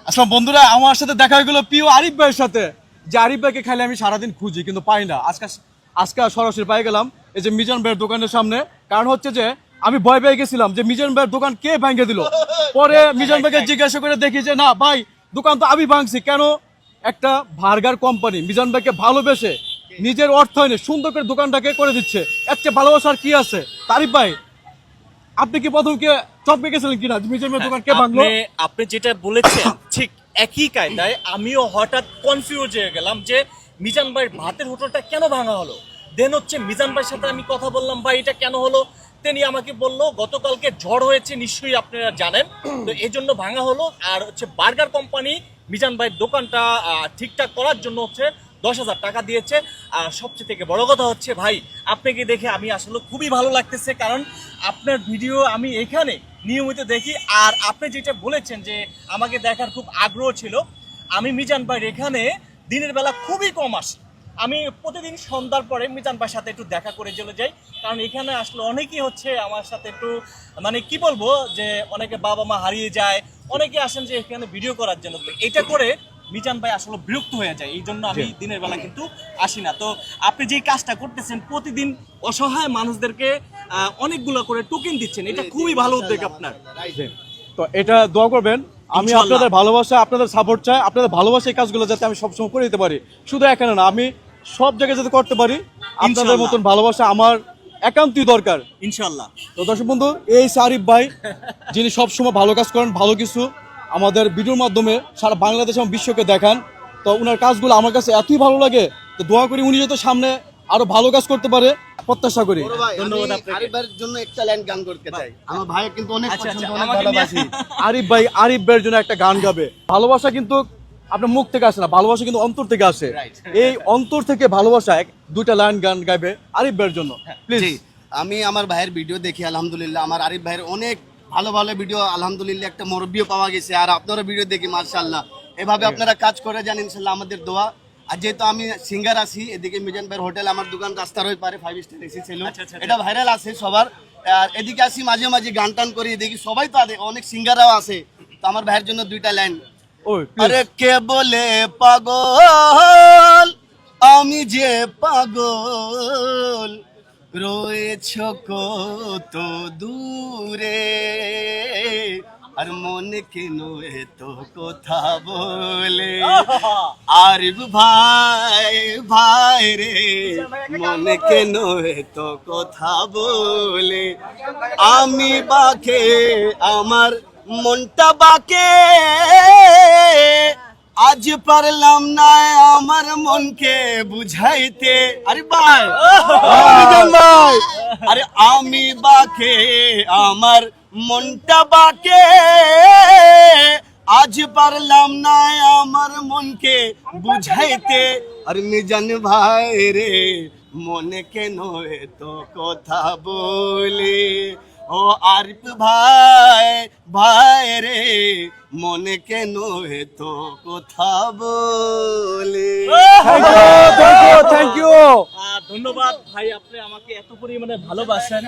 আসলে বন্ধুরা আমার সাথে দেখা হয়ে গেল প্রিয় আরিফ ভাইয়ের সাথে, যে আরিফ ভাইকে খালি আমি সারাদিন খুঁজি কিন্তু পাই না। আজকে সরাসরি পাই গেলাম এই যে মিজান ভাইয়ের দোকানের সামনে। কারণ হচ্ছে যে আমি ভয় পেয়ে গেছিলাম যে মিজান ভাইয়ের দোকান কে ভেঙে দিল। পরে মিজান ভাইকে জিজ্ঞাসা করে দেখি যে না ভাই, দোকান তো আমি ভাঙছি। কেন? একটা বার্গার কোম্পানি মিজান ভাইকে ভালোবেসে নিজের অর্থায়নে সুন্দর করে দোকানটাকে করে দিচ্ছে। এর চেয়ে ভালোবাসার কি আছে? আরিফ ভাই, আপনি কি প্রথম কে চমকে গেছিলেন কিনা মিজান ভাইয়ের দোকান কে ভাঙলো? আপনি যেটা বলেছেন ঠিক একই কায়দায় আমিও হঠাৎ কনফিউজ হয়ে গেলাম যে মিজান ভাইয়ের ভাতের হোটেলটা কেন ভাঙা হলো। দেন হচ্ছে মিজান ভাইয়ের সাথে আমি কথা বললাম, ভাই এটা কেন হলো। তিনি আমাকে বললো গতকালকে ঝড় হয়েছে, নিশ্চয়ই আপনারা জানেন, তো এই জন্য ভাঙা হলো। আর হচ্ছে বার্গার কোম্পানি মিজান ভাইয়ের দোকানটা ঠিকঠাক করার জন্য হচ্ছে 10,000 টাকা দিয়েছে। আর সবচেয়ে থেকে বড় কথা হচ্ছে ভাই, আপনাকে দেখে আমি আসলে খুবই ভালো লাগতেছে, কারণ আপনার ভিডিও আমি এখানে নিয়মিত দেখি। আর আপনি যেটা বলেছেন যে আমাকে দেখার খুব আগ্রহ ছিল, আমি মিজান ভাইয়ের এখানে দিনের বেলা খুবই কম আসি। আমি প্রতিদিন সন্ধ্যার পরে মিজান ভাইয়ের সাথে একটু দেখা করে চলে যাই, কারণ এখানে আসলে অনেকেই হচ্ছে আমার সাথে একটু মানে কি বলবো যে অনেকে বাবা মা হারিয়ে যায়, অনেকে আসেন যে এখানে ভিডিও করার জন্য। তো এটা করে মিজান ভাই আসলে বিরক্ত হয়ে যায়, এই জন্য আমি দিনের বেলা কিন্তু আসি না। তো আপনি যে কাজটা করতেছেন, প্রতিদিন অসহায় মানুষদেরকে অনেকগুলো করে টোকেন দিচ্ছেন, এটা খুবই ভালো উদ্যোগ আপনার। তো এটা দোয়া করবেন, আমি ইনশাআল্লাহ। আপনাদের ভালোবাসা, আপনাদের সাপোর্ট চাই। আপনাদের ভালোবাসা এই কাজগুলো যাতে আমি সবসময় করে দিতে পারি, শুধু এখানে না, আমি সব জায়গায় যাতে করতে পারি। আপনাদের ইনশাআল্লাহ। মতন ভালোবাসা আমার একান্তই দরকার। ইনশাল্লাহ। তো দর্শক বন্ধু, এই আরিফ ভাই যিনি সবসময় ভালো কাজ করেন, ভালো কিছু আমাদের ভিডিওর মাধ্যমে সারা বাংলাদেশ এবং বিশ্বকে দেখান। তো ওনার কাজগুলো আমার কাছে এতই ভালো লাগে, তো দোয়া করি উনি যাতে সামনে আরো ভালো কাজ করতে পারে, প্রত্যাশা করি। ধন্যবাদ আপনাকে। আরিফ ভাইয়ের জন্য একটা লাইন গান করতে চাই। আমার ভাই কিন্তু অনেক আচ্ছা, পছন্দ, আচ্ছা, অনেক আমাকে ভালোবাসি। আরিফ ভাই, আরিফ ভাইয়ের জন্য একটা গান গাবে। ভালোবাসা কিন্তু আপনার মুখ থেকে আসে না, ভালোবাসা কিন্তু অন্তর থেকে আসে। এই অন্তর থেকে ভালোবাসা দুইটা লাইন গান গাইবে আরিফ ভাইয়ের জন্য, প্লিজ। জি, আমি আমার ভাইয়ের ভিডিও দেখি, আলহামদুলিল্লাহ আমার আরিফ ভাইয়ের অনেক ভালো ভালো ভিডিও, আলহামদুলিল্লাহ একটা মুরব্বিও পাওয়া গেছে। আর আপনারও ভিডিও দেখি, মাশাআল্লাহ। এভাবে আপনারা কাজ করে যান, ইনশাআল্লাহ আমাদের দোয়া। আর যেহেতু আমি সিঙ্গার আছি, এদিকে মিজান ভাইয়ের হোটেল, আমার দোকান রাস্তার ওই পারে 5 স্টার এসি ছিল, আচ্ছা, আচ্ছা, এটা ভাইরাল আছে সবার। আর এদিকে আসি মাঝে মাঝে গান টান করি, দেখি সবাই তো অনেক সিঙ্গাররাও আছে। তো আমার ভাইয়ের জন্য দুইটা লাইন। ওই আরে কে বলে পাগল, আমি যে পাগল, রয়েছ কত দূরে, আর মনে কেন এত কথা বলে। আরিফ ভাই, ভাই রে, মনে কেন এত কথা বলে। আমি বাকে, আমার মনটা বাকে, আজ পারলাম না আমার মনকে বুঝাইতে। আরে ভাই, ভাই, আরে আমি বাকে, আমার মনটা বাকে, আজ পারলাম না আমার মনকে বুঝাইতে। আর মিজান ভাই রে, মনে কেন এত কথা বলে। ও আরিফ ভাই, ভাই রে, মনে কেন এত কথা বলে। Thank you. ধন্যবাদ ভাই, আপনি আমাকে এত পরিমাণে ভালোবাসেন।